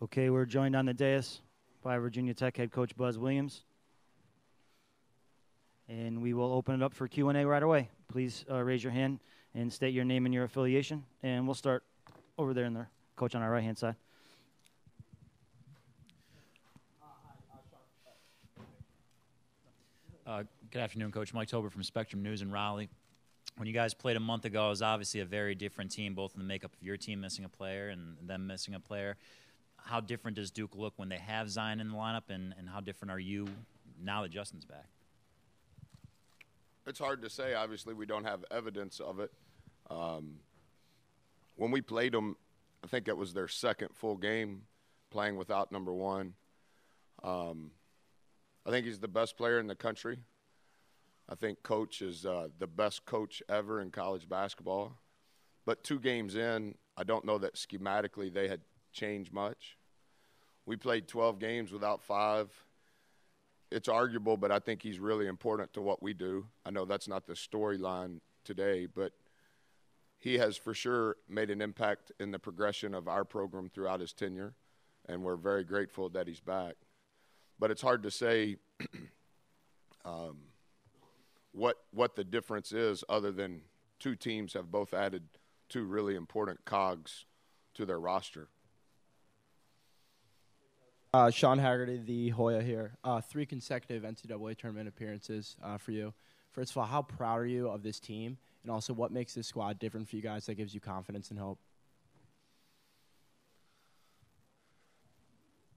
Okay, we're joined on the dais by Virginia Tech head coach Buzz Williams. And we will open it up for Q&A right away. Please raise your hand and state your name and your affiliation. And we'll start over there in the coach on our right-hand side. Good afternoon, Coach. Mike Tober from Spectrum News in Raleigh. When you guys played a month ago, it was obviously a very different team, both in the makeup of your team missing a player and them missing a player. How different does Duke look when they have Zion in the lineup, and how different are you now that Justin's back? It's hard to say. Obviously, we don't have evidence of it. When we played them, I think it was their second full game playing without number one. I think he's the best player in the country. I think Coach is the best coach ever in college basketball. But 2 games in, I don't know that schematically they had changed much. We played 12 games without 5. It's arguable, but I think he's really important to what we do. I know that's not the storyline today, but he has for sure made an impact in the progression of our program throughout his tenure, and we're very grateful that he's back. But it's hard to say what the difference is other than 2 teams have both added 2 really important cogs to their roster. Sean Haggerty, the Hoya here. 3 consecutive NCAA tournament appearances for you. First of all, how proud are you of this team? And also, what makes this squad different for you guys that gives you confidence and hope?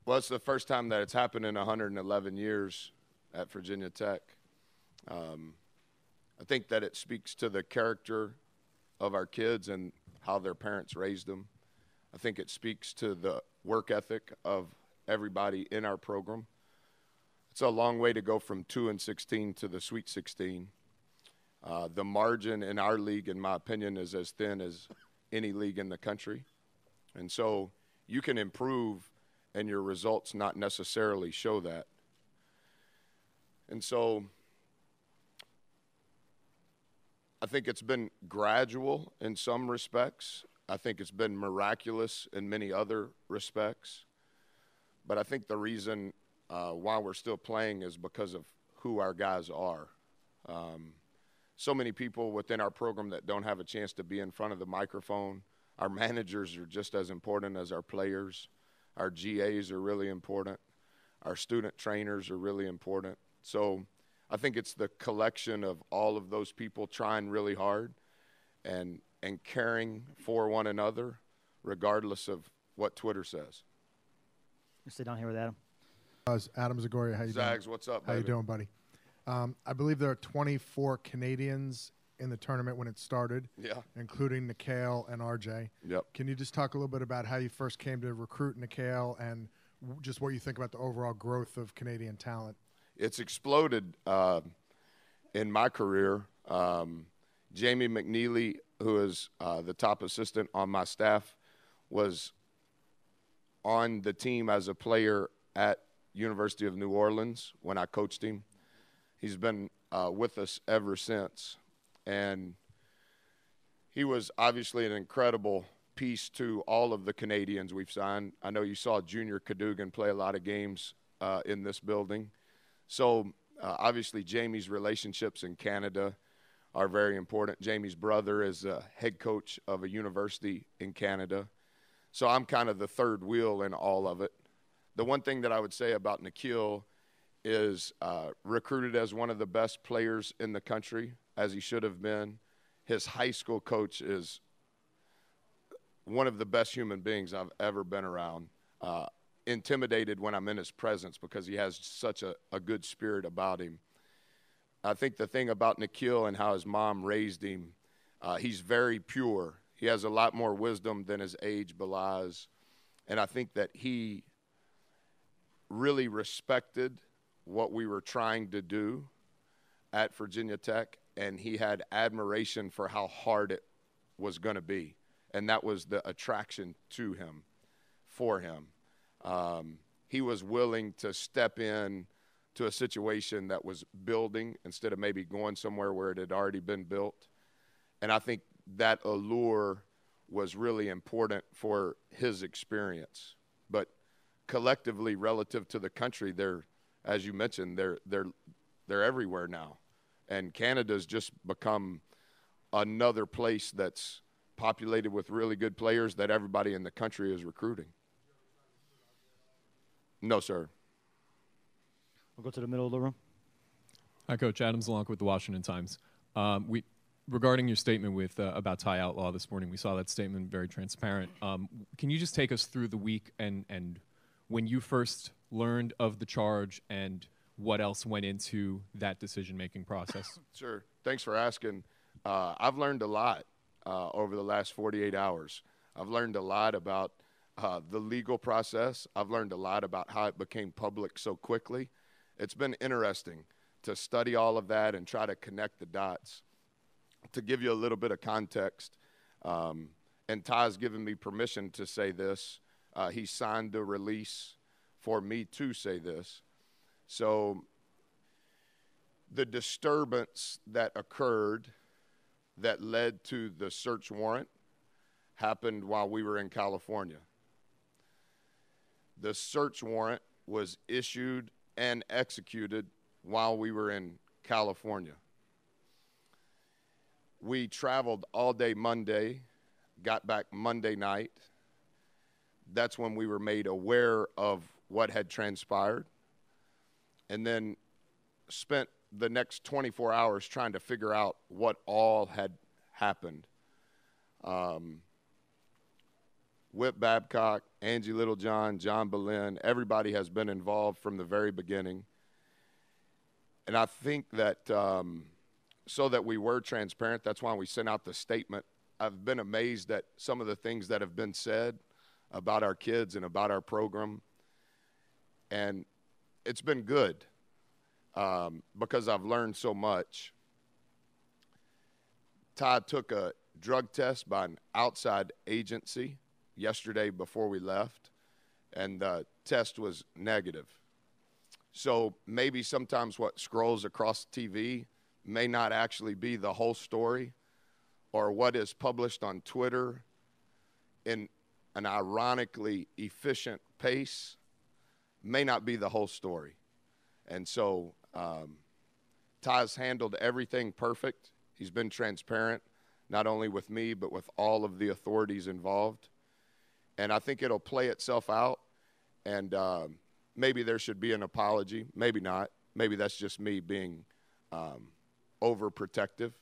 Well, it's the first time that it's happened in 111 years at Virginia Tech. I think that it speaks to the character of our kids and how their parents raised them. I think it speaks to the work ethic of everybody in our program. It's a long way to go from 2-16 to the Sweet 16. The margin in our league, in my opinion, is as thin as any league in the country. And so you can improve and your results not necessarily show that. And so I think it's been gradual in some respects. I think it's been miraculous in many other respects. But I think the reason why we're still playing is because of who our guys are. So many people within our program that don't have a chance to be in front of the microphone. Our managers are just as important as our players. Our GAs are really important. Our student trainers are really important. So I think it's the collection of all of those people trying really hard and caring for one another regardless of what Twitter says. Sit down here with Adam. Adam Zagoria, how you doing? Zags, what's up, baby? How you doing, buddy? I believe there are 24 Canadians in the tournament when it started, including Nikhil and RJ. Yep. Can you just talk a little bit about how you first came to recruit Nikhil and just what you think about the overall growth of Canadian talent? It's exploded in my career. Jamie McNeely, who is the top assistant on my staff, was on the team as a player at University of New Orleans when I coached him. He's been with us ever since. And he was obviously an incredible piece to all of the Canadians we've signed. I know you saw Junior Cadogan play a lot of games in this building. So obviously Jamie's relationships in Canada are very important. Jamie's brother is a head coach of a university in Canada. So I'm kind of the third wheel in all of it. The one thing that I would say about Nikhil is recruited as one of the best players in the country, as he should have been. His high school coach is one of the best human beings I've ever been around. Intimidated when I'm in his presence because he has such a good spirit about him. I think the thing about Nikhil and how his mom raised him, he's very pure. He has a lot more wisdom than his age belies. And I think that he really respected what we were trying to do at Virginia Tech, and he had admiration for how hard it was going to be. And that was the attraction to him, for him. He was willing to step in to a situation that was building instead of maybe going somewhere where it had already been built. And I think that allure was really important for his experience. But collectively relative to the country, they're, as you mentioned, they're everywhere now. And Canada's just become another place that's populated with really good players that everybody in the country is recruiting. No, sir. We'll go to the middle of the room. Hi, Coach. Adam Zalonka with the Washington Times. Regarding your statement about Ty Outlaw this morning, we saw that statement very transparent. Can you just take us through the week and when you first learned of the charge and what else went into that decision-making process? Sure. Thanks for asking. I've learned a lot over the last 48 hours. I've learned a lot about the legal process. I've learned a lot about how it became public so quickly. It's been interesting to study all of that and try to connect the dots. To give you a little bit of context, and Ty's given me permission to say this. He signed the release for me to say this. So the disturbance that occurred that led to the search warrant happened while we were in California. The search warrant was issued and executed while we were in California. We traveled all day Monday, got back Monday night. That's when we were made aware of what had transpired, and then spent the next 24 hours trying to figure out what all had happened. Whit Babcock, Angie Littlejohn, John Boleyn, everybody has been involved from the very beginning. And I think that so that we were transparent, that's why we sent out the statement. I've been amazed at some of the things that have been said about our kids and about our program. And it's been good because I've learned so much. Todd took a drug test by an outside agency yesterday before we left, and the test was negative. So maybe sometimes what scrolls across TV may not actually be the whole story, or what is published on Twitter in an ironically efficient pace may not be the whole story. And so Ty's handled everything perfect. He's been transparent, not only with me, but with all of the authorities involved. And I think it'll play itself out, and maybe there should be an apology. Maybe not. Maybe that's just me being overprotective.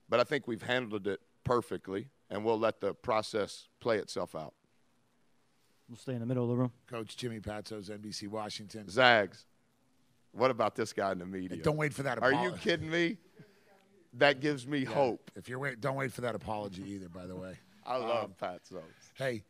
But I think we've handled it perfectly, and we'll let the process play itself out. We'll stay in the middle of the room. Coach Jimmy Patsos, NBC Washington. Zags, what about this guy in the media? Don't wait for that Are apology. you kidding me? That gives me hope. If you're don't wait for that apology either, by the way. I love Patsos. Hey,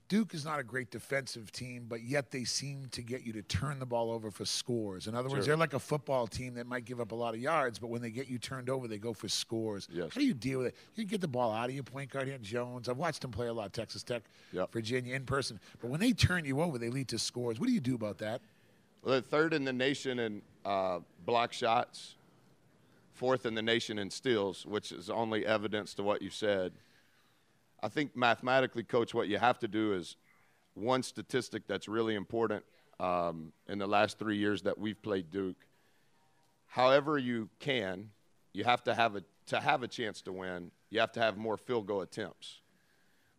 Duke is not a great defensive team, but yet they seem to get you to turn the ball over for scores. In other words, they're like a football team that might give up a lot of yards, but when they get you turned over, they go for scores. Yes. How do you deal with it? You get the ball out of your point guard here, Jones. I've watched him play a lot, Texas Tech, Virginia, in person. But when they turn you over, they lead to scores. What do you do about that? Well, they're third in the nation in block shots, fourth in the nation in steals, which is only evidence to what you said. I think mathematically, Coach, what you have to do is one statistic that's really important in the last 3 years that we've played Duke. However you can, you have to have a chance to win, you have to have more field goal attempts.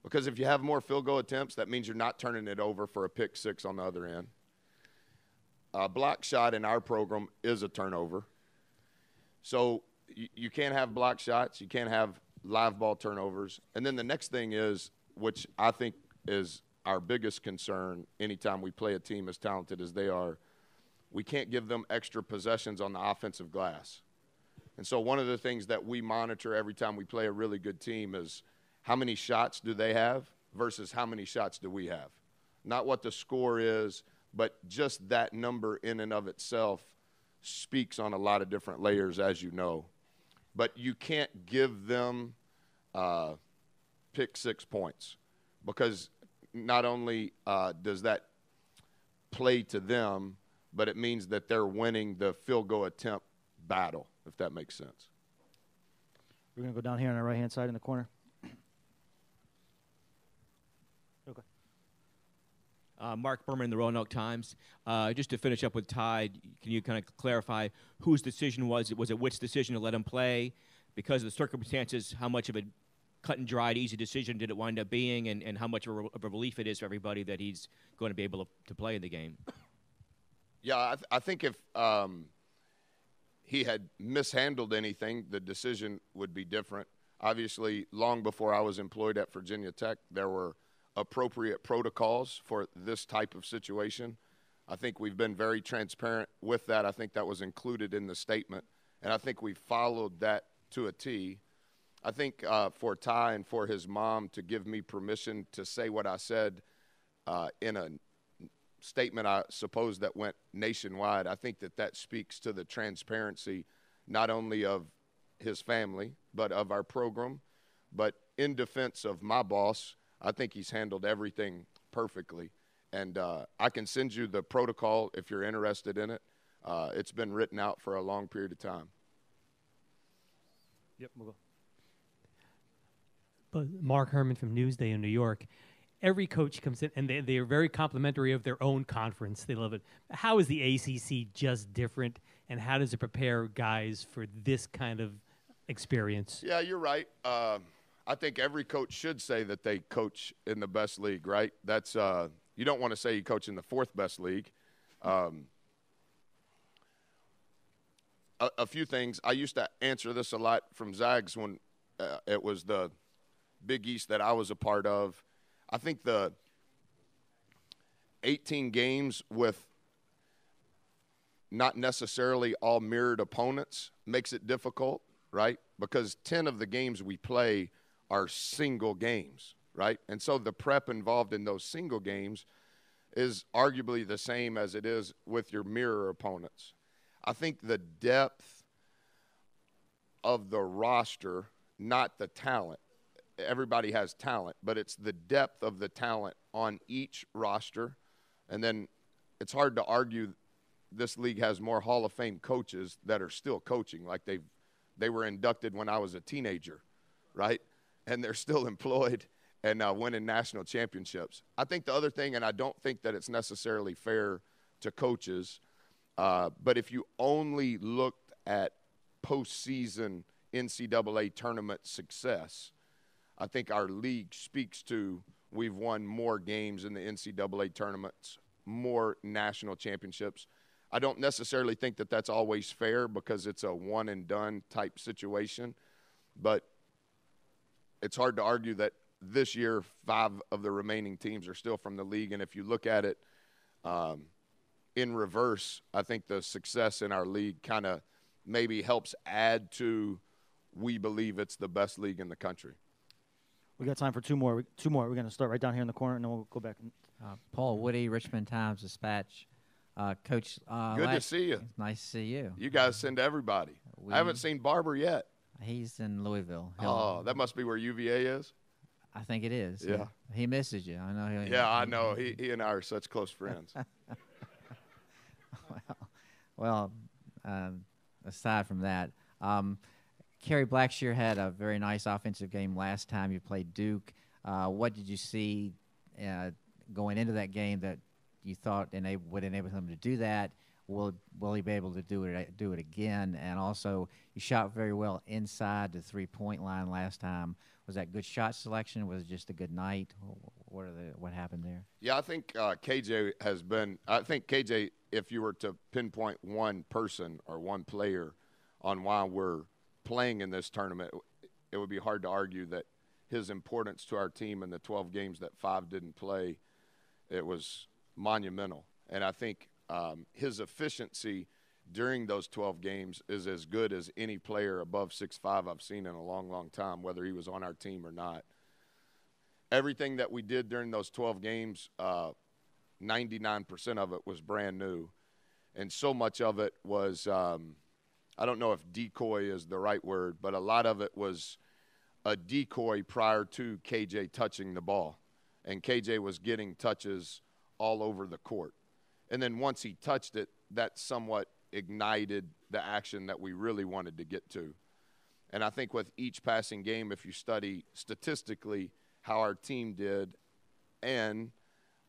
Because if you have more field goal attempts, that means you're not turning it over for a pick six on the other end. A block shot in our program is a turnover. So you can't have block shots, you can't have live ball turnovers. And then the next thing is, which I think is our biggest concern anytime we play a team as talented as they are, we can't give them extra possessions on the offensive glass. And so one of the things that we monitor every time we play a really good team is how many shots do they have versus how many shots do we have. Not what the score is, but just that number in and of itself speaks on a lot of different layers, as you know. But you can't give them pick 6 points, because not only does that play to them, but it means that they're winning the field goal attempt battle, if that makes sense. We're going to go down here on our right-hand side in the corner. Okay. Mark Berman, the Roanoke Times. Just to finish up with Ty, can you kind of clarify whose decision was it? Was it Witt's decision to let him play? Because of the circumstances, how much of a cut and dried, easy decision did it wind up being, and how much of a relief it is for everybody that he's going to be able to play in the game? Yeah, I think if he had mishandled anything, the decision would be different. Obviously, long before I was employed at Virginia Tech, there were appropriate protocols for this type of situation. I think we've been very transparent with that. I think that was included in the statement, and I think we followed that to a T. I think for Ty and for his mom to give me permission to say what I said in a statement I suppose that went nationwide, I think that speaks to the transparency not only of his family but of our program. But in defense of my boss, I think he's handled everything perfectly. And I can send you the protocol if you're interested in it. It's been written out for a long period of time. Yep, we'll go. But Mark Herman from Newsday in New York. Every coach comes in, and they are very complimentary of their own conference. They love it. How is the ACC just different, and how does it prepare guys for this kind of experience? Yeah, you're right. I think every coach should say that they coach in the best league, right? That's you don't want to say you coach in the fourth best league. A few things. I used to answer this a lot from Zags when it was the Big East that I was a part of. I think the 18 games with not necessarily all mirrored opponents makes it difficult, right? Because 10 of the games we play are single games, right? And so the prep involved in those single games is arguably the same as it is with your mirror opponents. I think the depth of the roster, not the talent. Everybody has talent, but it's the depth of the talent on each roster. And then it's hard to argue this league has more Hall of Fame coaches that are still coaching, like they were inducted when I was a teenager, right? And they're still employed and winning national championships. I think the other thing, and I don't think that it's necessarily fair to coaches, but if you only looked at postseason NCAA tournament success, I think our league speaks to we've won more games in the NCAA tournaments, more national championships. I don't necessarily think that that's always fair because it's a one-and-done type situation, but it's hard to argue that this year 5 of the remaining teams are still from the league, and if you look at it in reverse, I think the success in our league kind of maybe helps add to we believe it's the best league in the country. We got time for two more. We're going to start right down here in the corner, and then we'll go back. Paul Woody, Richmond Times-Dispatch. Coach, good to see you. It's nice to see you. You guys send everybody. I haven't seen Barber yet. He's in Louisville. Oh, that must be where UVA is? I think it is. Yeah. He misses you. I know. I know. He and I are such close friends. Well, aside from that, Kerry Blackshear had a very nice offensive game last time you played Duke. What did you see going into that game that you thought would enable him to do that? Will he be able to do it again? And also, you shot very well inside the three-point line last time. Was that good shot selection? Was it just a good night? What happened there? Yeah, I think KJ has been. I think KJ, if you were to pinpoint one person or one player on why we're playing in this tournament, it would be hard to argue that his importance to our team in the 12 games that 5 didn't play, it was monumental. And I think his efficiency during those 12 games is as good as any player above 6'5" I've seen in a long, long time, whether he was on our team or not. Everything that we did during those 12 games, 99% of it was brand new. And so much of it was, I don't know if decoy is the right word, but a lot of it was a decoy prior to KJ touching the ball. And KJ was getting touches all over the court. And then once he touched it, that somewhat ignited the action that we really wanted to get to. And I think with each passing game, if you study statistically how our team did and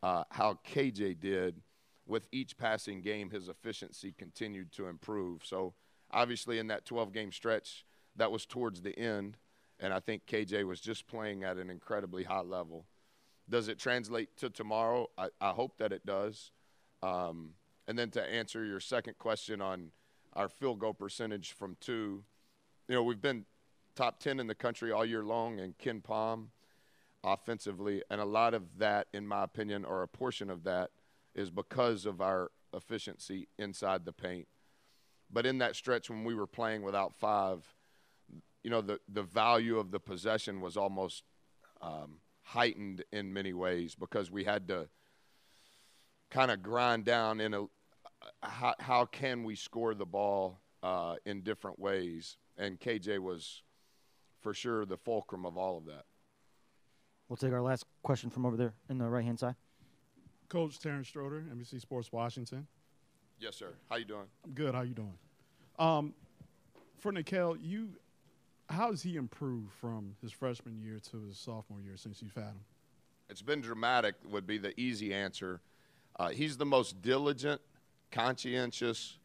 how KJ did. With each passing game, his efficiency continued to improve. So obviously in that 12-game stretch, that was towards the end, and I think KJ was just playing at an incredibly high level. Does it translate to tomorrow? I hope that it does. And then to answer your second question on our field goal percentage from 2, we've been top 10 in the country all year long in Ken Palm offensively, and a lot of that, in my opinion, or a portion of that, is because of our efficiency inside the paint. But in that stretch when we were playing without 5, the value of the possession was almost heightened in many ways because we had to kind of grind down in how can we score the ball in different ways. And KJ was for sure the fulcrum of all of that. We'll take our last question from over there in the right-hand side. Coach Terrence Stroder, NBC Sports Washington. Yes, sir. How you doing? I'm good. How you doing? For Nickeil, how has he improved from his freshman year to his sophomore year since you've had him? It's been dramatic would be the easy answer. He's the most diligent, conscientious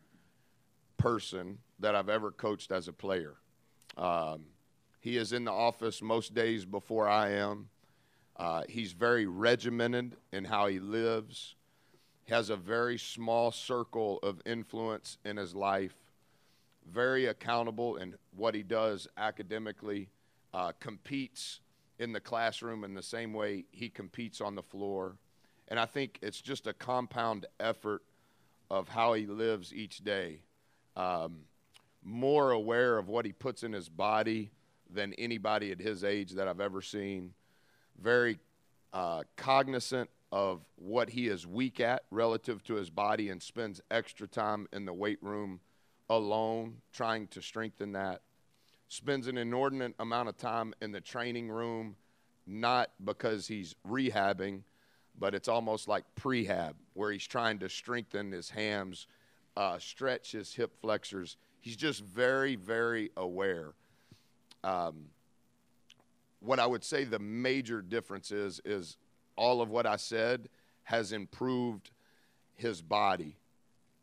person that I've ever coached as a player. He is in the office most days before I am. He's very regimented in how he lives. He has a very small circle of influence in his life. Very accountable in what he does academically. Competes in the classroom in the same way he competes on the floor. And I think it's just a compound effort of how he lives each day. More aware of what he puts in his body than anybody at his age that I've ever seen. Very cognizant of what he is weak at relative to his body and spends extra time in the weight room alone trying to strengthen that. Spends an inordinate amount of time in the training room, not because he's rehabbing, but it's almost like prehab, where he's trying to strengthen his hams, stretch his hip flexors. He's just very, very aware. What I would say the major difference is all of what I said has improved his body.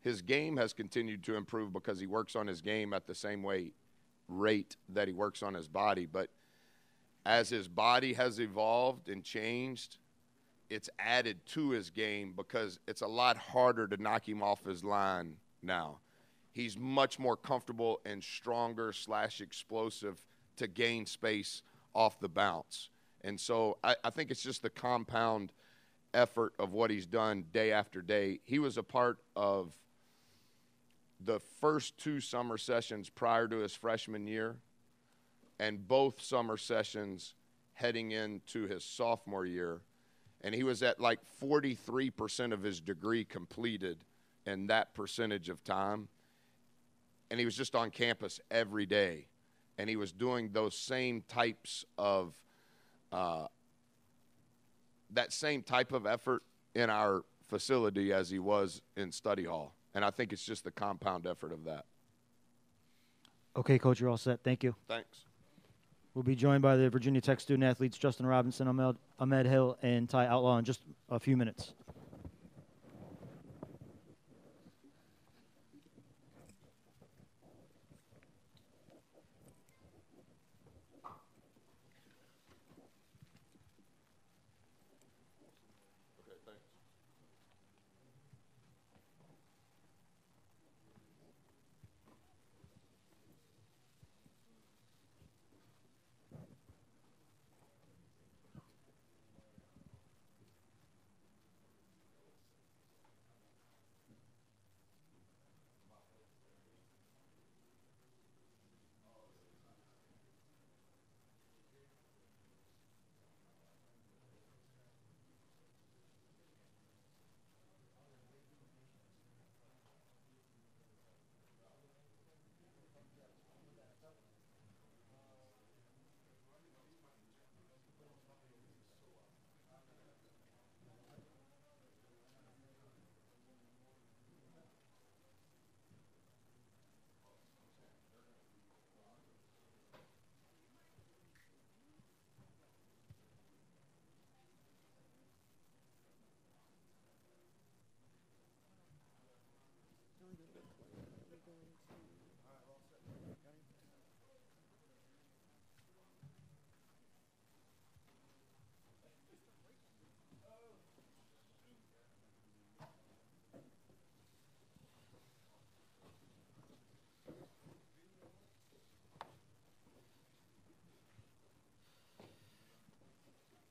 His game has continued to improve because he works on his game at the same rate that he works on his body. But as his body has evolved and changed, it's added to his game because it's a lot harder to knock him off his line now. He's much more comfortable and stronger / explosive to gain space off the bounce. And so I think it's just the compound effort of what he's done day after day. He was a part of the first 2 summer sessions prior to his freshman year and both summer sessions heading into his sophomore year. And he was at like 43% of his degree completed in that percentage of time. And he was just on campus every day. And he was doing those same types of that same type of effort in our facility as he was in study hall. And I think it's just the compound effort of that. Okay, Coach, you're all set. Thank you. Thanks. We'll be joined by the Virginia Tech student athletes Justin Robinson, Ahmed Hill, and Ty Outlaw in just a few minutes.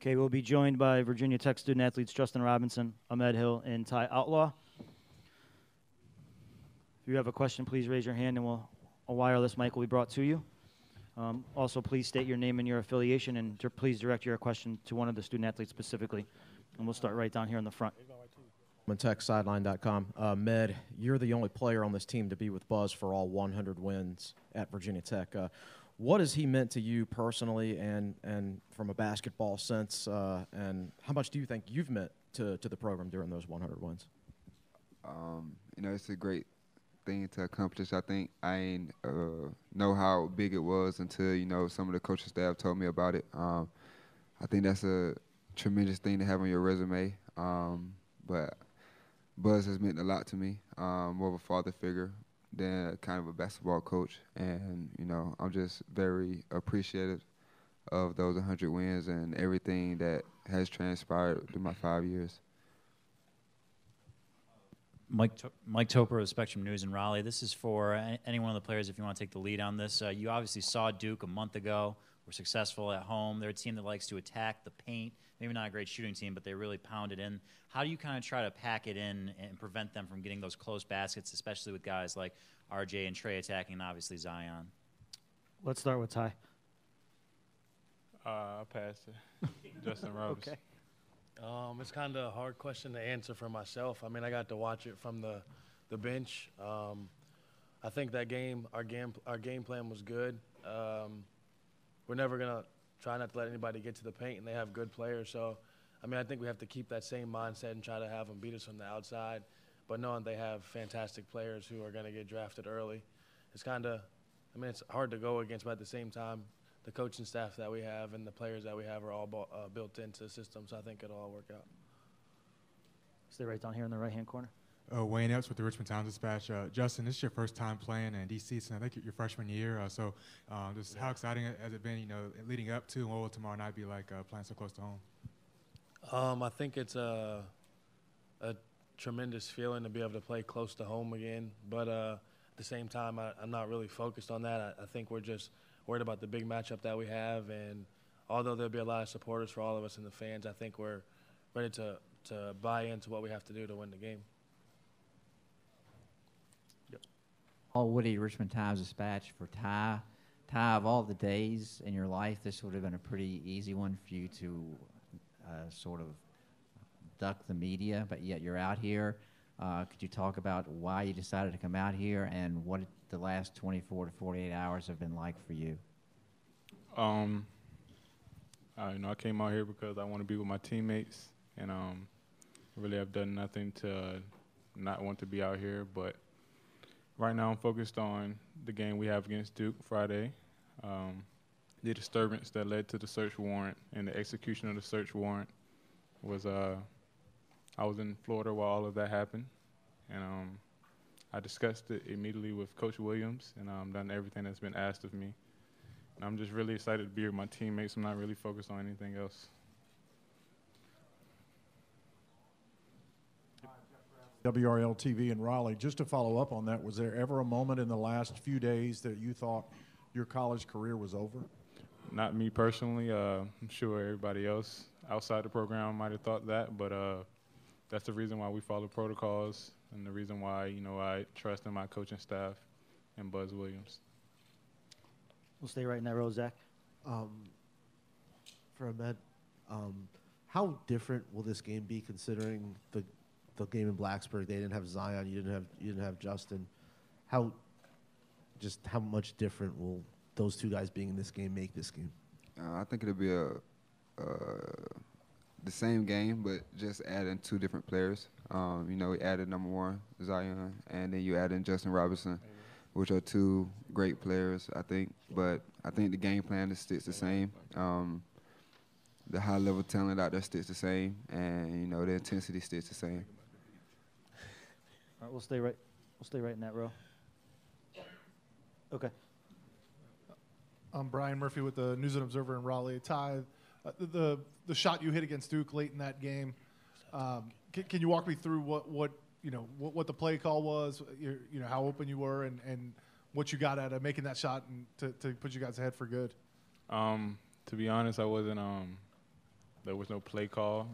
Okay, we'll be joined by Virginia Tech student athletes Justin Robinson, Ahmed Hill, and Ty Outlaw. If you have a question, please raise your hand, and a wireless mic will be brought to you. Also, please state your name and your affiliation, and please direct your question to one of the student athletes specifically. And we'll start right down here in the front. TechSideline.com. Med, you're the only player on this team to be with Buzz for all 100 wins at Virginia Tech. What has he meant to you personally and from a basketball sense, and how much do you think you've meant to the program during those 100 wins? It's a great thing to accomplish. I think I ain't know how big it was until, some of the coaching staff told me about it. I think that's a tremendous thing to have on your resume. But Buzz has meant a lot to me, more of a father figure than kind of a basketball coach. And, I'm just very appreciative of those 100 wins and everything that has transpired through my 5 years. Mike Toper of Spectrum News in Raleigh. This is for any one of the players if you want to take the lead on this. You obviously saw Duke a month ago. Were successful at home. They're a team that likes to attack the paint. Maybe not a great shooting team, but they really pound it in. How do you kind of try to pack it in and prevent them from getting those close baskets, especially with guys like RJ and Trey attacking, and obviously Zion? Let's start with Ty. I'll pass it. Justin Robinson. Okay. It's kind of a hard question to answer for myself. I mean, I got to watch it from the bench. I think that game, our game plan was good. We're never gonna try not to let anybody get to the paint, and they have good players. So, I think we have to keep that same mindset and try to have them beat us from the outside. But knowing they have fantastic players who are gonna get drafted early, it's kind of, it's hard to go against. But at the same time, the coaching staff that we have and the players that we have are all built into the system, so I think it'll all work out. Stay right down here in the right-hand corner. Wayne Epps with the Richmond Times-Dispatch. Justin, this is your first time playing in D.C. since I think your freshman year. Just how exciting has it been, leading up to, and what will tomorrow night be like playing so close to home? I think it's a tremendous feeling to be able to play close to home again. But at the same time, I'm not really focused on that. I think we're just worried about the big matchup that we have. And although there'll be a lot of supporters for all of us and the fans, I think we're ready to buy into what we have to do to win the game. Paul Woody, Richmond Times-Dispatch. For Ty. Ty, of all the days in your life, this would have been a pretty easy one for you to sort of duck the media, but yet you're out here. Could you talk about why you decided to come out here and what the last 24 to 48 hours have been like for you? I came out here because I want to be with my teammates, and really I've done nothing to not want to be out here, but right now I'm focused on the game we have against Duke Friday, the disturbance that led to the search warrant and the execution of the search warrant was I was in Florida while all of that happened, and I discussed it immediately with Coach Williams, and done everything that's been asked of me. And I'm just really excited to be with my teammates. I'm not really focused on anything else. WRL TV in Raleigh. Just to follow up on that, was there ever a moment in the last few days that you thought your college career was over? Not me personally. I'm sure everybody else outside the program might have thought that, but that's the reason why we follow protocols and the reason why, I trust in my coaching staff and Buzz Williams. We'll stay right in that row, Zach. For Ahmed, how different will this game be considering the game in Blacksburg? They didn't have Zion, you didn't have Justin. How much different will those two guys being in this game make this game? I think it'll be the same game, but just adding two different players. We added number one, Zion, and then you add in Justin Robinson, which are two great players, I think. But I think the game plan sticks the same. The high-level talent out there sticks the same, and, the intensity sticks the same. All right, we'll stay right in that row. Okay. I'm Brian Murphy with the News and Observer in Raleigh. Ty, the shot you hit against Duke late in that game, can you walk me through what the play call was, how open you were, and what you got out of making that shot and to put you guys ahead for good? To be honest, I wasn't there was no play call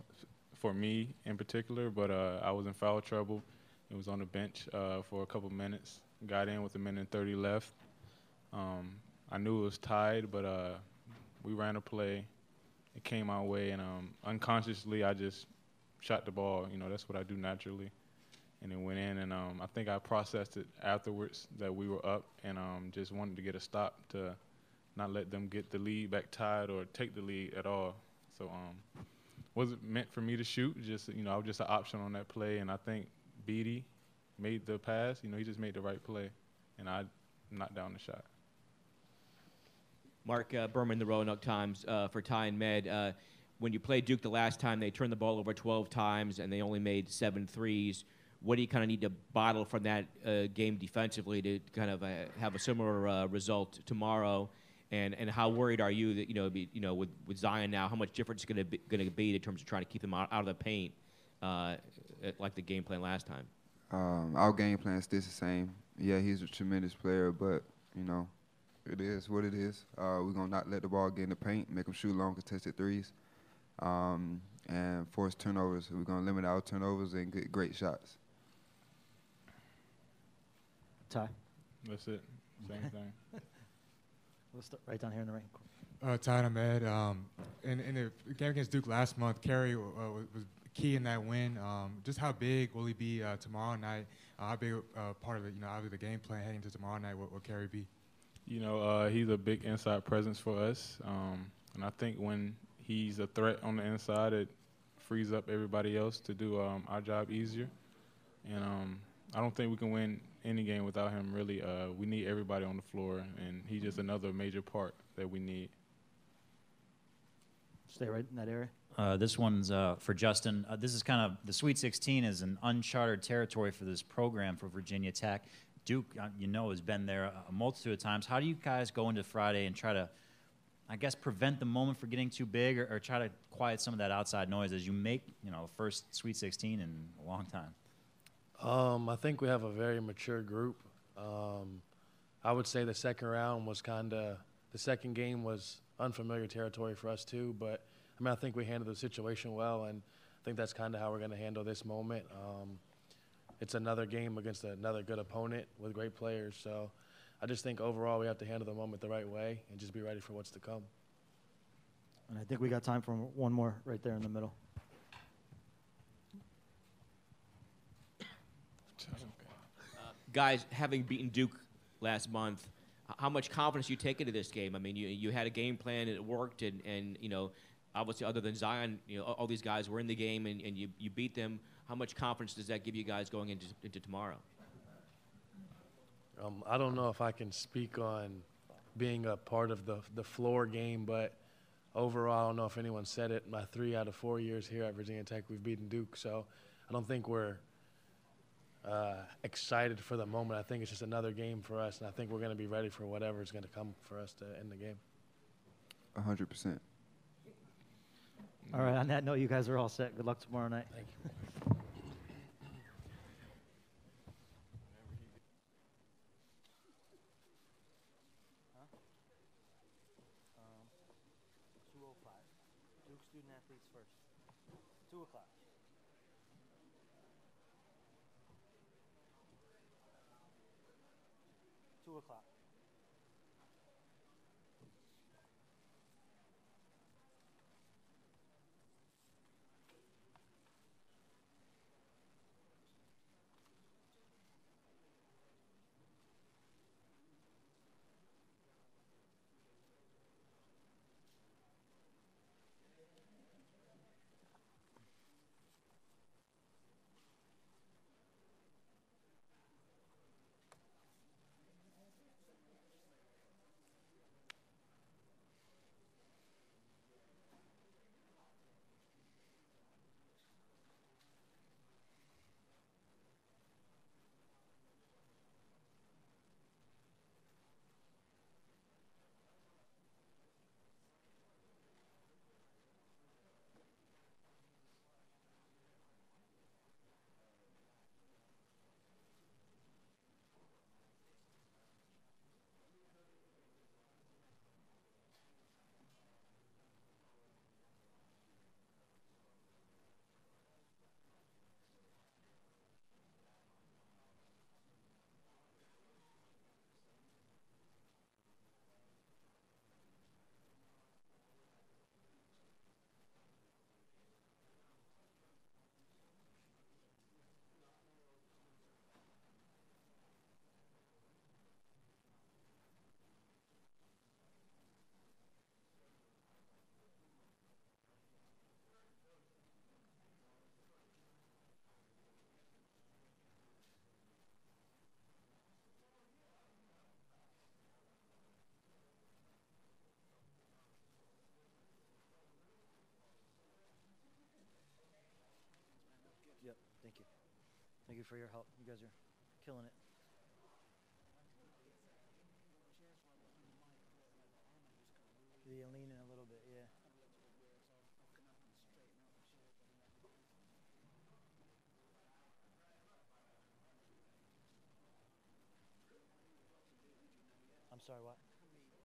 for me in particular, but I was in foul trouble. It was on the bench for a couple minutes. Got in with a minute and 30 left. I knew it was tied, but we ran a play. It came our way, and unconsciously I just shot the ball. You know, that's what I do naturally. And it went in, and I think I processed it afterwards that we were up and just wanted to get a stop to not let them get the lead back tied or take the lead at all. So wasn't meant for me to shoot. Just, you know, I was just an option on that play, and I think Beatty made the pass. You know, he just made the right play, and I knocked down the shot. Mark Berman, the Roanoke Times, for Ty and Med. When you played Duke the last time, they turned the ball over 12 times, and they only made 7 threes. What do you kind of need to bottle from that game defensively to kind of have a similar result tomorrow? And how worried are you that with Zion now, how much difference is going to be in terms of trying to keep him out of the paint, like the game plan last time? Our game plan is still the same. Yeah, he's a tremendous player, but you know, it is what it is. We're gonna not let the ball get in the paint, make him shoot long contested threes, and force turnovers. We're gonna limit our turnovers and get great shots. Ty. That's it. Same thing. We'll start right down here in the ring. Ty and Ahmed, in the game against Duke last month, Kerry was key in that win. Just how big will he be tomorrow night? How big part of it, out of the game plan heading to tomorrow night will Kerry be? You know, he's a big inside presence for us, and I think when he's a threat on the inside, it frees up everybody else to do our job easier. And I don't think we can win any game without him, really. We need everybody on the floor, and he's just another major part that we need. Stay right in that area. This one's for Justin. This is kind of, the Sweet 16 is an uncharted territory for this program for Virginia Tech. Duke, has been there a multitude of times. How do you guys go into Friday and try to, I guess, prevent the moment from getting too big or try to quiet some of that outside noise as you make, first Sweet 16 in a long time? I think we have a very mature group. I would say the second round was the second game was unfamiliar territory for us too, but I think we handled the situation well, and I think that's kind of how we're going to handle this moment. It's another game against another good opponent with great players, so I just think overall we have to handle the moment the right way and just be ready for what's to come. And I think we got time for one more right there in the middle. Guys, having beaten Duke last month, how much confidence you take into this game? I mean, you had a game plan and it worked, and obviously other than Zion, all these guys were in the game and you beat them. How much confidence does that give you guys going into tomorrow? I don't know if I can speak on being a part of the floor game, but overall, I don't know if anyone said it. My 3 out of 4 years here at Virginia Tech, we've beaten Duke, so I don't think we're excited for the moment. I think it's just another game for us, and I think we're going to be ready for whatever is going to come for us to end the game. 100%. All right, on that note, you guys are all set. Good luck tomorrow night. Thank you. Duke student athletes first. 2 o'clock. Thank you. Thank you for your help. You guys are killing it. Yeah, lean in a little bit, yeah. I'm sorry, what?